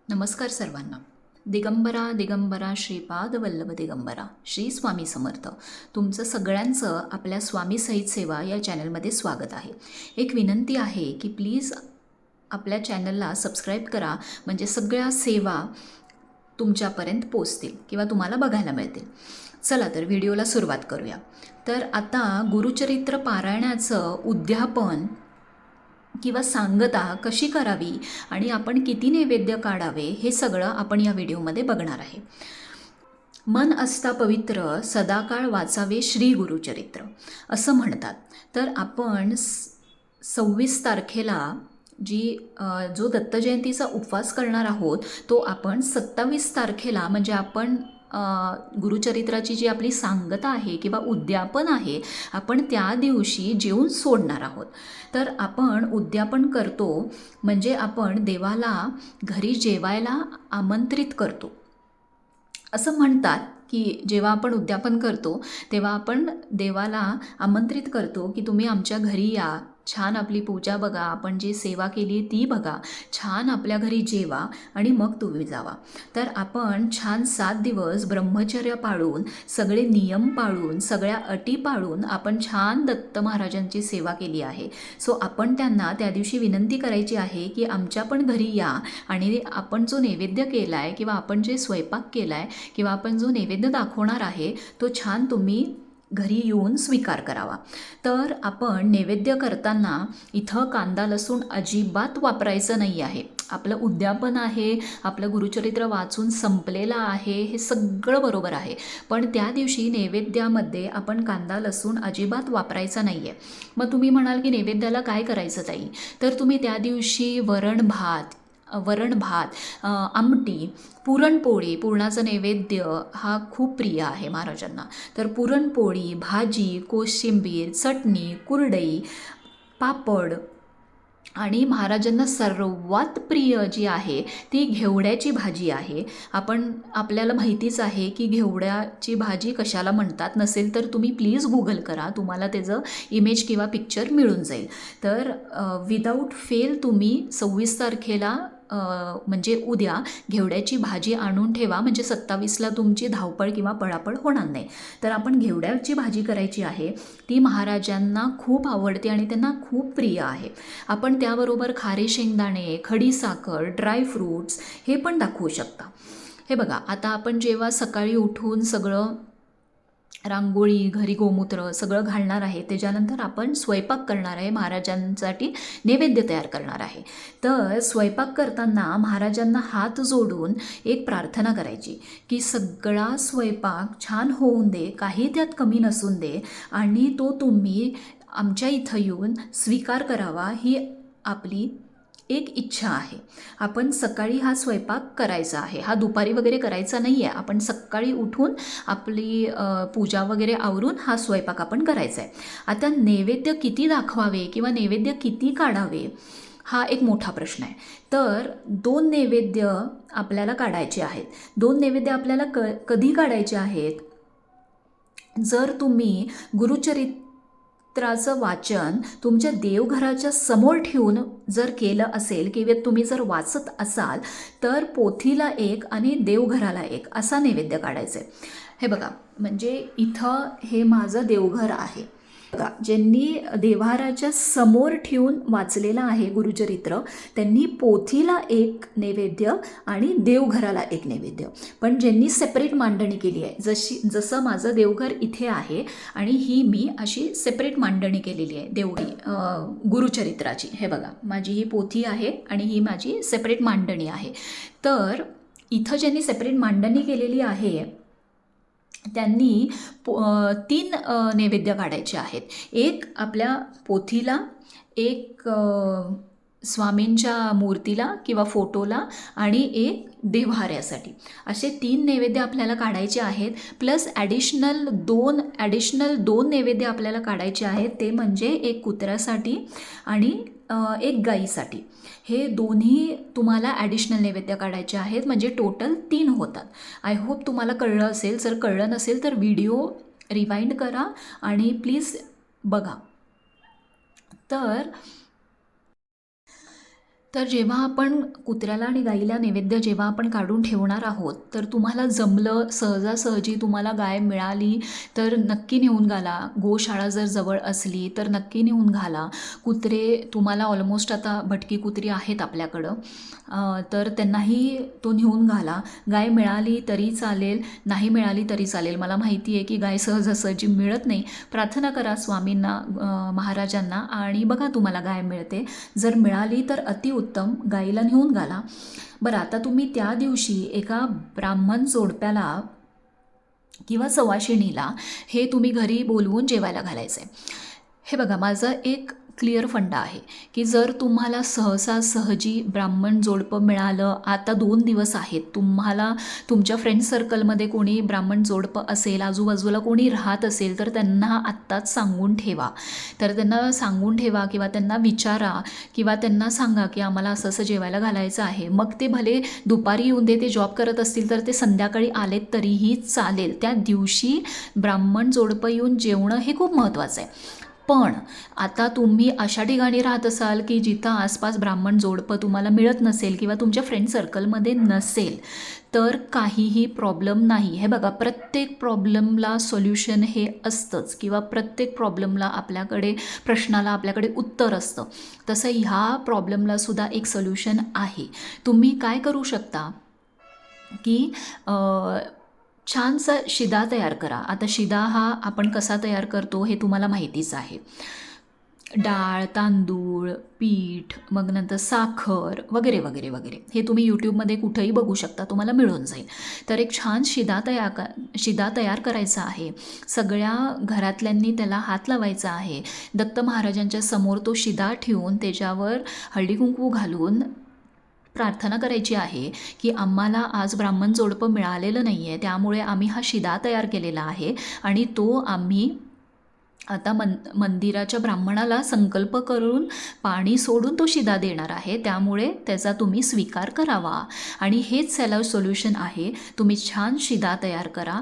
नमस्कार सर्वांना. दिगंबरा दिगंबरा श्रीपाद वल्लभ दिगंबरा श्री स्वामी समर्थ. तुमचं सगळ्यांचं आपल्या स्वामी सहित सेवा या चॅनलमध्ये स्वागत आहे. एक विनंती आहे की प्लीज आपल्या चॅनलला सबस्क्राईब करा, म्हणजे सगळ्या सेवा तुमच्यापर्यंत पोचतील किंवा तुम्हाला बघायला मिळतील. चला तर व्हिडिओला सुरुवात करूया. तर आता गुरुचरित्र पारायणाचं उद्यापन किंवा सांगता कशी करावी आणि आपण किती नैवेद्य काढावे हे सगळं आपण या व्हिडिओमध्ये बघणार आहे. मन असता पवित्र सदाकाळ वाचावे श्री गुरुचरित्र असं म्हणतात. तर आपण 26 तारखेला जो दत्तजयंतीचा उपवास करणार आहोत तो आपण 27 तारखेला म्हणजे आपण गुरुचरित्राची जी आपली सांगता आहे किंवा उद्यापन आहे आपण त्या दिवशी जेवून सोडणार आहोत. तर आपण उद्यापन करतो म्हणजे आपण देवाला घरी जेवायला आमंत्रित करतो. असं म्हणतात की जेव्हा आपण उद्यापन करतो तेव्हा आपण देवाला आमंत्रित करतो की तुम्ही आमच्या घरी या, छान आपली पूजा बघा, आपण जी सेवा केली ती बघा, छान आपल्या घरी जेवा आणि मग तुम्ही जावा. तर आपण छान 7 दिवस ब्रह्मचर्य पाळून, सगळे नियम पाळून, सगळ्या अटी पाळून आपण छान दत्त महाराजांची सेवा केली आहे. सो आपण त्यांना त्या दिवशी विनंती करायची आहे की आमच्या पण घरी या आणि आपण जो नैवेद्य केला आहे किंवा आपण जे स्वयंपाक केला आहे किंवा आपण जो नैवेद्य दाखवणार आहे तो छान तुम्ही घरी येऊन स्वीकार करावा. तर आपण नैवेद्य करताना इथं कांदा लसूण अजिबात वापरायचं नाही आहे. आपलं उद्यापन आहे, आपलं गुरुचरित्र वाचून संपलेलं आहे, हे सगळं बरोबर आहे, पण त्या दिवशी नैवेद्यामध्ये आपण कांदा लसूण अजिबात वापरायचा नाही आहे. मग तुम्ही म्हणाल की नैवेद्याला काय करायचं ताई? तर तुम्ही त्या दिवशी वरण भात, आमटी, पुरणपोळी, पुरणाचा नैवेद्य हा खूप प्रिय आहे महाराजांना. तर पुरणपोळी, भाजी, कोशिंबीर, चटणी, कुरडई, पापड आणि महाराजांना सर्वात प्रिय जी आहे ती घेवड्याची भाजी आहे. आपल्याला माहितीच आहे की घेवड्याची भाजी कशाला म्हणतात. नसेल तर तुम्ही प्लीज गुगल करा, तुम्हाला त्याचं इमेज किंवा पिक्चर मिळून जाईल. तर विदाऊट फेल तुम्ही 26 तारखेला म्हणजे उद्या घेवड्याची भाजी आणून ठेवा, म्हणजे 27ला तुमची धावपळ किंवा पळापळ होणार नाही. तर आपण घेवड्याची भाजी करायची आहे, ती महाराजांना खूप आवडते आणि त्यांना खूप प्रिय आहे. आपण त्याबरोबर खारे शेंगदाणे, खडीसाखर, ड्रायफ्रूट्स हे पण दाखवू शकता. हे बघा, आता आपण जेव्हा सकाळी उठून सगळं रांगोळी, घरी गोमूत्र सगळं घालणार आहे, त्याच्यानंतर आपण स्वयंपाक करणार आहे, महाराजांसाठी नैवेद्य तयार करणार आहे. तर स्वयंपाक करताना महाराजांना हात जोडून एक प्रार्थना करायची की सगळा स्वयंपाक छान होऊन दे, काही त्यात कमी नसून दे आणि तो तुम्ही आमच्या इथं येऊन स्वीकार करावा, ही आपली एक इच्छा आहे. आपण सकाळी हा स्वयंपाक करायचा आहे, हा दुपारी वगैरे करायचा नाही आहे. आपण सकाळी उठून आपली पूजा वगैरे आवरून हा स्वयंपाक आपण करायचा आहे. आता नैवेद्य किती दाखवावे किंवा नैवेद्य किती काढावे हा एक मोठा प्रश्न आहे. तर 2 नैवेद्य आपल्याला काढायचे आहेत. 2 नैवेद्य आपल्याला कधी काढायचे आहेत? जर तुम्ही गुरुचरित्राचं वाचन तुमच्या देवघराच्या समोर ठेवून जर केलं असेल किंवा तुम्ही जर वाचत असाल तर पोथीला एक आणि देवघराला एक असा नैवेद्य काढायचा आहे. हे बघा, म्हणजे इथं हे माझं देवघर आहे बघा. ज्यांनी देव्हाराच्या समोर ठेवून वाचलेलं आहे गुरुचरित्र त्यांनी पोथीला एक नैवेद्य आणि देवघराला एक नैवेद्य. पण ज्यांनी सेपरेट मांडणी केली आहे, जसं माझं देवघर इथे आहे आणि ही मी अशी सेपरेट मांडणी केलेली आहे गुरुचरित्राची. हे बघा, माझी ही पोथी आहे आणि ही माझी सेपरेट मांडणी आहे. तर इथं ज्यांनी सेपरेट मांडणी केलेली आहे त्यांनी 3 नैवेद्य काढायचे आहेत. एक आपल्या पोथीला, एक स्वामींच्या मूर्तीला किंवा फोटोला आणि एक देव्हाऱ्यासाठी. असे 3 नैवेद्य आपल्याला काढायचे आहेत. प्लस ॲडिशनल दोन नैवेद्य आपल्याला काढायचे आहेत. ते म्हणजे एक कुत्र्यासाठी आणि एक गाईसाठी. हे दोन्ही तुम्हाला ॲडिशनल नैवेद्य काढायचे आहेत, म्हणजे टोटल 3 होतात. आय होप तुम्हाला कळलं असेल. जर कळलं नसेल तर व्हिडिओ रिवाइंड करा आणि प्लीज बघा. तर तर जेव्हा आपण कुत्र्याला आणि गाईला नैवेद्य जेव्हा आपण काढून ठेवणार आहोत, तर तुम्हाला जमलं, सहजासहजी तुम्हाला गाय मिळाली तर नक्की नेऊन घाला. गोशाळा जर जवळ असली तर नक्की नेऊन घाला. कुत्रे तुम्हाला ऑलमोस्ट आता भटकी कुत्री आहेत आपल्याकडं, तर त्यांनाही तो नेऊन घाला. गाय मिळाली तरी चालेल, नाही मिळाली तरी चालेल. मला माहिती आहे की गाय सहजासहजी मिळत नाही. प्रार्थना करा स्वामींना, महाराजांना, आणि बघा तुम्हाला गाय मिळते. जर मिळाली तर अतिउत्तम, गाईला नेऊन घाला. बरं, आता तुम्ही त्या दिवशी एका ब्राह्मण जोडप्याला किंवा सवाशिणीला हे तुम्ही घरी बोलवून जेवायला घालायचं आहे. हे बघा, माझा एक क्लिअर फंडा आहे की जर तुम्हाला सहजी ब्राह्मण जोडपं मिळालं, आता 2 दिवस आहेत, तुम्हाला तुमच्या फ्रेंड सर्कलमध्ये कोणी ब्राह्मण जोडपं असेल, आजूबाजूला कोणी राहत असेल, तर त्यांना आत्ताच सांगून ठेवा. तर त्यांना सांगून ठेवा किंवा त्यांना विचारा किंवा त्यांना सांगा की आम्हाला असं असं जेवायला घालायचं आहे. मग ते भले दुपारी येऊन दे, ते जॉब करत असतील तर ते संध्याकाळी आलेत तरीही चालेल. त्या दिवशी ब्राह्मण जोडपं येऊन जेवणं हे खूप महत्त्वाचं आहे. पण आता तुम्ही अशा ठिकाणी राहत असाल की जिथं आसपास ब्राह्मण जोडपं तुम्हाला मिळत नसेल किंवा तुमच्या फ्रेंड सर्कलमध्ये नसेल, तर काहीही प्रॉब्लेम नाही. हे बघा, प्रत्येक प्रॉब्लेमला सोल्युशन हे असतंच किंवा प्रत्येक प्रॉब्लेमला प्रश्नाला आपल्याकडे उत्तर असतं. तसं ह्या प्रॉब्लेमलासुद्धा एक सोल्युशन आहे. तुम्ही काय करू शकता की छानसा शिदा तयार करा. आता शिदा हा आपण कसा तयार करतो हे तुम्हाला माहितीच आहे. डाळ, तांदूळ, पीठ, मग नंतर साखर वगैरे वगैरे वगैरे, हे तुम्ही यूट्यूबमध्ये कुठंही बघू शकता, तुम्हाला मिळून जाईल. तर एक छान शिदा तयार करायचा आहे. सगळ्या घरातल्यांनी त्याला हात लावायचा आहे. दत्त महाराजांच्या समोर तो शिदा ठेवून त्याच्यावर हळदी कुंकू घालून प्रार्थना करायची आहे की आम्हाला आज ब्राह्मण जोडपं मिळालेलं नाही आहे, त्यामुळे आम्ही हा शिदा तयार केलेला आहे आणि तो आम्ही आता मंदिराच्या ब्राह्मणाला संकल्प करून पाणी सोडून तो शिदा देणार आहे, त्यामुळे त्याचा तुम्ही स्वीकार करावा. आणि हेच त्याला सोल्युशन आहे. तुम्ही छान शिदा तयार करा.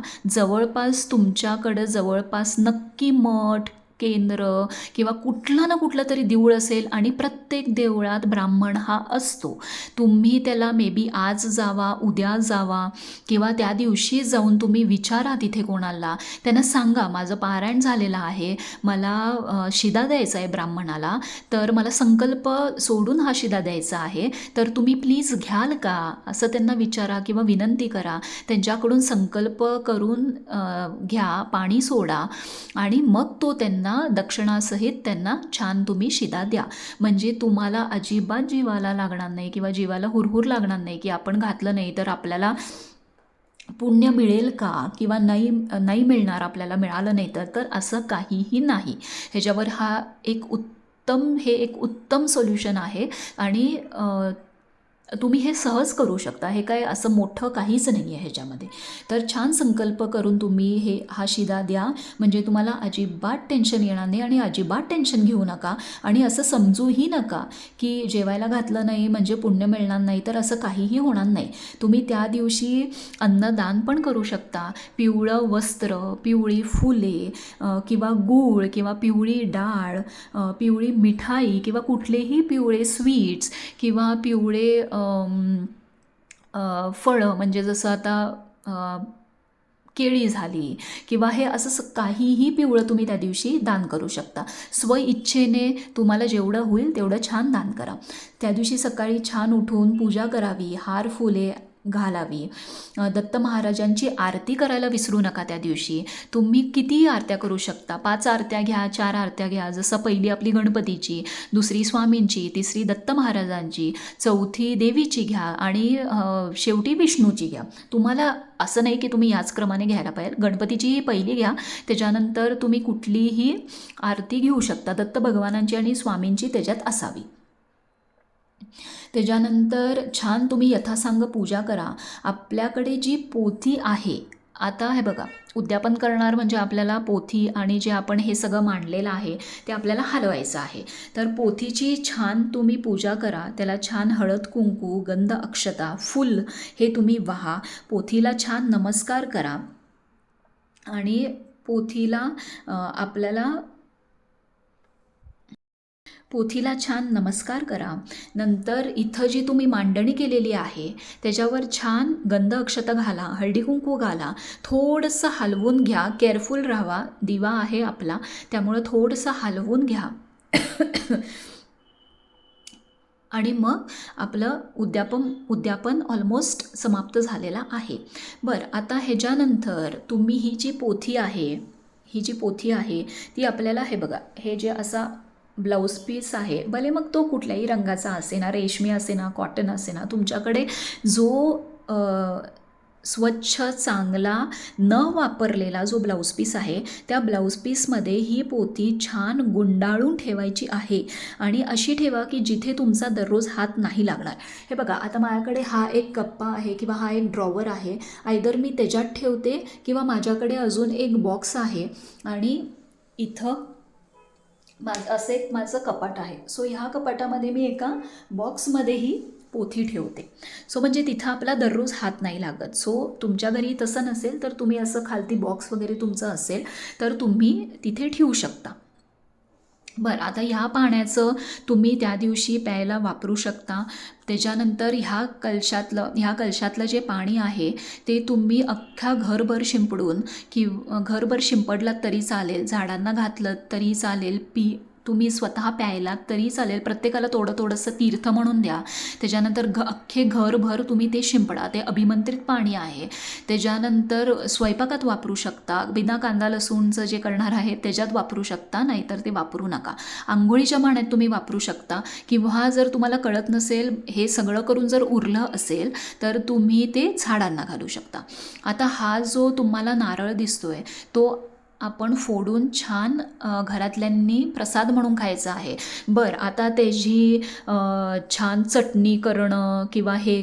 तुमच्याकडं जवळपास नक्की मठ, केंद्र किंवा कुठला ना कुठलं तरी देऊळ असेल आणि प्रत्येक देवळात ब्राह्मण हा असतो. तुम्ही त्याला मे बी आज जावा, उद्या जावा किंवा त्या दिवशी जाऊन तुम्ही विचारा तिथे कोणाला, त्यांना सांगा माझं पारायण झालेलं आहे, मला शिदा द्यायचा आहे ब्राह्मणाला, तर मला संकल्प सोडून हा शिदा द्यायचा आहे, तर तुम्ही प्लीज घ्याल का, असं त्यांना विचारा किंवा विनंती करा. त्यांच्याकडून संकल्प करून घ्या, पाणी सोडा आणि मग तो त्यांना दक्षिणासहित त्यांना छान तुम्ही शिदा द्या. म्हणजे तुम्हाला अजिबात जीवाला लागणार नाही किंवा जीवाला हुरहुर लागणार नाही की आपण घातलं नाही तर आपल्याला पुण्य मिळेल का किंवा नाही मिळणार, आपल्याला मिळालं नाही तर असं काहीही नाही. ह्याच्यावर हे एक उत्तम सोल्युशन आहे आणि तुम्ही हे सहज करू शकता. हे काय असं मोठं काहीच नाही आहे ह्याच्यामध्ये. तर छान संकल्प करून तुम्ही हा शिदा द्या, म्हणजे तुम्हाला अजिबात टेन्शन येणार नाही आणि अजिबात टेन्शन घेऊ नका आणि असं समजूही नका की जेवायला घातलं नाही म्हणजे पुण्य मिळणार नाही, तर असं काहीही होणार नाही. तुम्ही त्या दिवशी अन्नदान पण करू शकता. पिवळं वस्त्र, पिवळी फुले किंवा गूळ किंवा पिवळी डाळ, पिवळी मिठाई किंवा कुठलेही पिवळे स्वीट्स किंवा पिवळे फळं, म्हणजे जसं आता केळी झाली किंवा हे असं काहीही पिवळं तुम्ही त्या दिवशी दान करू शकता. स्वइच्छेने तुम्हाला जेवढं होईल तेवढं छान दान करा. त्या दिवशी सकाळी छान उठून पूजा करावी, हार फुले घालावी. दत्त महाराजांची आरती करायला विसरू नका. त्या दिवशी तुम्ही कितीही आरत्या करू शकता. 5 आरत्या घ्या, 4 आरत्या घ्या. जसं पहिली आपली गणपतीची, दुसरी स्वामींची, तिसरी दत्त महाराजांची, चौथी देवीची घ्या आणि शेवटी विष्णूची घ्या. तुम्हाला असं नाही की तुम्ही याच क्रमाने घ्यायला पाहिजे. गणपतीचीही पहिली घ्या, त्याच्यानंतर तुम्ही कुठलीही आरती घेऊ शकता. दत्त भगवानांची आणि स्वामींची त्याच्यात असावी. त्याच्यानंतर छान तुम्ही यथासांग पूजा करा. आपल्याकडे जी पोथी आहे, आता हे बघा, उद्यापन करणार म्हणजे आपल्याला पोथी आणि जे आपण हे सगळं मांडलेलं आहे ते आपल्याला हलवायचं आहे. तर पोथीची छान तुम्ही पूजा करा. त्याला छान हळद कुंकू, गंध, अक्षता, फुल हे तुम्ही वाहा. पोथीला छान नमस्कार करा आणि पोथीला आपल्याला पोथीला छान नमस्कार करा. नंतर इथं जी तुम्ही मांडणी केलेली आहे त्याच्यावर छान गंध अक्षता घाला, हळदी कुंकू घाला, थोडंसं हलवून घ्या. केअरफुल राहावा, दिवा आहे आपला, त्यामुळं थोडंसं हलवून घ्या. आणि मग आपलं उद्यापन ऑलमोस्ट समाप्त झालेला आहे. बरं, आता ह्याच्यानंतर तुम्ही ही जी पोथी आहे ती आपल्याला, हे बघा, हे जे असा ब्लाऊज पीस आहे, भले मग तो कुठल्याही रंगाचा असे ना, रेशमी असे ना, कॉटन असे ना, तुमच्याकडे जो स्वच्छ चांगला न वापरलेला जो ब्लाऊज पीस आहे त्या ब्लाऊज पीसमध्ये ही पोथी छान गुंडाळून ठेवायची आहे. आणि अशी ठेवा की जिथे तुमचा दररोज हात नाही लागणार. हे बघा, आता माझ्याकडे हा एक कप्पा आहे किंवा हा एक ड्रॉवर आहे, आयदर मी त्याच्यात ठेवते किंवा माझ्याकडे अजून एक बॉक्स आहे आणि इथं माझं कपाट आहे. सो ह्या कपाटामध्ये मी एका बॉक्समध्ये ही पोथी ठेवते. सो म्हणजे तिथं आपला दररोज हात नाही लागत. सो तुमच्या घरी तसं नसेल तर तुम्ही असं खालती बॉक्स वगैरे तुमचं असेल तर तुम्ही तिथे ठेवू शकता. बरं, आता ह्या पाण्याचं तुम्ही त्या दिवशी प्यायला वापरू शकता. त्याच्यानंतर ह्या कलशातलं जे पाणी आहे ते तुम्ही अख्ख्या घरभर शिंपडून घरभर शिंपडलात तरी चालेल, झाडांना घातलं तरी चालेल, तुम्ही स्वतः प्यायला तरी चालेल. प्रत्येकाला थोडंसं तीर्थ म्हणून द्या. त्याच्यानंतर अख्खे घरभर तुम्ही ते शिंपडा. ते अभिमंत्रित पाणी आहे. त्याच्यानंतर स्वयंपाकात वापरू शकता, बिना कांदा लसूणचं जे करणार आहे त्याच्यात वापरू शकता, नाहीतर ते वापरू नका. आंघोळीच्या पाण्यात तुम्ही वापरू शकता, किंवा जर तुम्हाला कळत नसेल, हे सगळं करून जर उरलं असेल तर तुम्ही ते झाडांना घालू शकता. आता हा जो तुम्हाला नारळ दिसतोय तो आपण फोडून छान घरातल्यांनी प्रसाद म्हणून खायचा आहे. बरं, आता त्याची छान चटणी करणं किंवा हे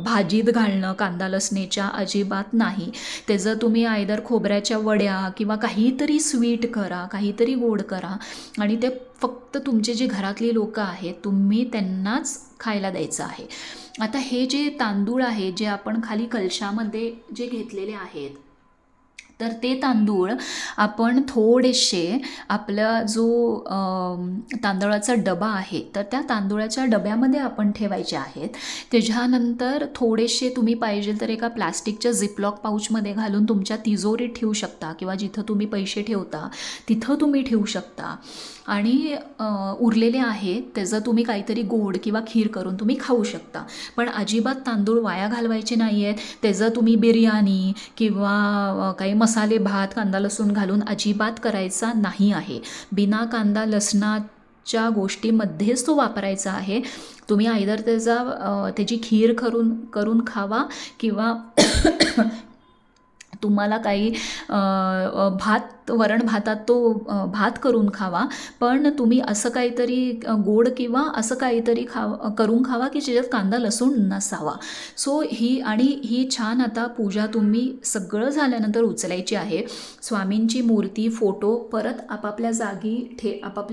भाजीत घालणं कांदा लसणीच्या अजिबात नाही. त्याचं तुम्ही आयदर खोबऱ्याच्या वड्या किंवा काहीतरी स्वीट करा, काहीतरी गोड करा आणि ते फक्त तुमचे जे घरातली लोकं आहेत तुम्ही त्यांनाच खायला द्यायचं आहे. आता हे जे तांदूळ आहे जे आपण खाली कलशामध्ये जे घेतलेले आहेत तर ते तांदूळ आपण थोडेसे आपला जो तांदळाचा डबा आहे तर त्या तांदूळाच्या डब्यामध्ये आपण ठेवायचे आहेत. त्याच्यानंतर थोडेसे तुम्ही पाहिजे तर एका प्लास्टिकच्या झिपलॉक पाऊचमध्ये घालून तुमच्या तिजोरीत ठेवू शकता किंवा जिथं तुम्ही पैसे ठेवता तिथं तुम्ही ठेवू शकता. आणि उरलेले आहेत त्याचं तुम्ही काहीतरी गोड किंवा खीर करून तुम्ही खाऊ शकता. पण अजिबात तांदूळ वाया घालवायचे नाही आहेत. त्याचं तुम्ही बिर्याणी किंवा काही मसाले भात कांदा लसूण घालून अजिबात करायचा नाही आहे. बिना कांदा लसणाच्या गोष्टीमध्येच तो वापरायचा आहे. तुम्ही आयदर त्याची खीर करून खावा किंवा तुम्हाला काही वरण भातात तो भात करून खावा. पण तुम्ही असं काहीतरी गोड किंवा असं काहीतरी करून खावा की ज्याच्यात कांदा लसूण नसावा. सो ही छान आता पूजा तुम्ही सगळं झाल्यानंतर उचलायची आहे. स्वामींची मूर्ती फोटो परत आपापल्या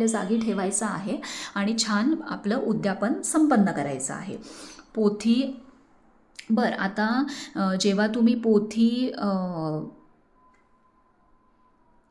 जागी ठेवायचा आहे आणि छान आपलं उद्यापन संपन्न करायचं आहे. पोथी बरं, आता जेव्हा तुम्ही पोथी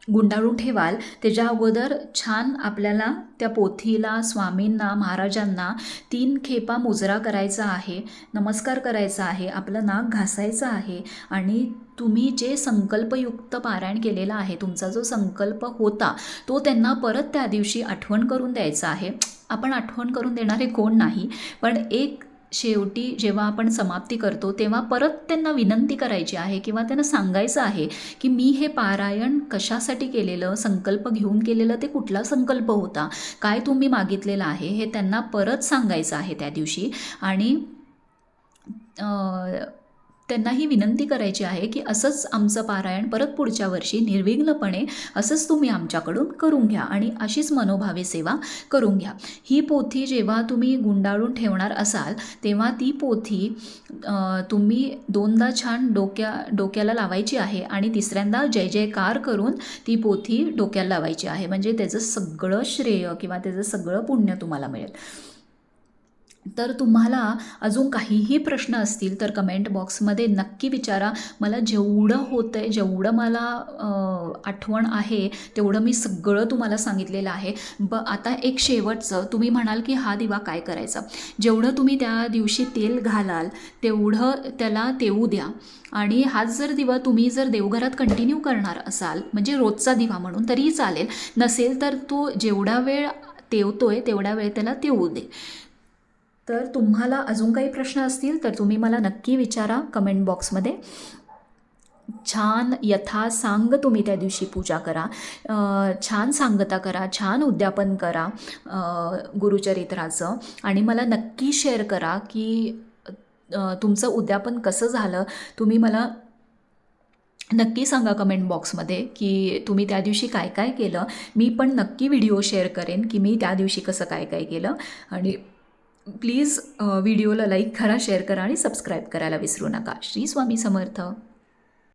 गुंडाळून ठेवाल त्याच्या अगोदर छान आपल्याला त्या पोथीला स्वामींना महाराजांना 3 खेपा मुजरा करायचा आहे, नमस्कार करायचा आहे, आपलं नाक घासायचं आहे आणि तुम्ही जे संकल्पयुक्त पारायण केलेला आहे तुमचा जो संकल्प होता तो त्यांना परत त्या दिवशी आठवण करून द्यायचा आहे. आपण आठवण करून देणारे कोण नाही, पण एक शेवटी जेव्हा आपण समाप्ती करतो तेव्हा परत त्यांना विनंती करायची आहे किंवा त्यांना सांगायचं आहे की मी हे पारायण कशासाठी केलेलं, संकल्प घेऊन केलेलं, ते कुठला संकल्प होता, काय तुम्ही मागितलेलं आहे हे त्यांना परत सांगायचं आहे त्या दिवशी. आणि त्यांना ही विनंती करायची आहे की असंच आमचं पारायण परत पुढच्या वर्षी निर्विघ्नपणे असंच तुम्ही आमच्याकडून करून घ्या आणि अशीच मनोभावे सेवा करून घ्या. ही पोथी जेव्हा तुम्ही गुंडाळून ठेवणार असाल तेव्हा ती पोथी तुम्ही 2दा छान डोक्याला लावायची आहे आणि 3ऱ्यांदा जय जयकार करून ती पोथी डोक्याला लावायची आहे. म्हणजे त्याचं सगळं श्रेय किंवा त्याचं सगळं पुण्य तुम्हाला मिळेल. तर तुम्हाला अजून काहीही प्रश्न असतील तर कमेंट बॉक्समध्ये नक्की विचारा. मला जेवढं होतं आहे, जेवढं मला आठवण आहे तेवढं मी सगळं तुम्हाला सांगितलेलं आहे. आता एक शेवटचं, तुम्ही म्हणाल की हा दिवा काय करायचा. जेवढं तुम्ही त्या दिवशी तेल घालाल तेवढं त्याला तेवू द्या. आणि हाच जर दिवा तुम्ही जर देवघरात कंटिन्यू करणार असाल, म्हणजे रोजचा दिवा म्हणून तरीही चालेल, नसेल तर तो जेवढा वेळ तेवतोय तेवढा वेळ त्याला तेवू दे. तर तुम्हाला अजून काही प्रश्न असतील तर तुम्ही मला नक्की विचारा कमेंट बॉक्समध्ये. छान यथासांग तुम्ही त्या दिवशी पूजा करा, छान सांगता करा, छान उद्यापन करा गुरुचरित्राचं, आणि मला नक्की शेअर करा की तुमचं उद्यापन कसं झालं. तुम्ही मला नक्की सांगा कमेंट बॉक्समध्ये की तुम्ही त्या दिवशी काय काय केलं. मी पण नक्की व्हिडिओ शेअर करेन की मी त्या दिवशी कसं काय काय केलं. आणि प्लीज व्हिडिओला लाईक करा, शेअर करा आणि सबस्क्राईब करायला विसरू नका. श्री स्वामी समर्थ.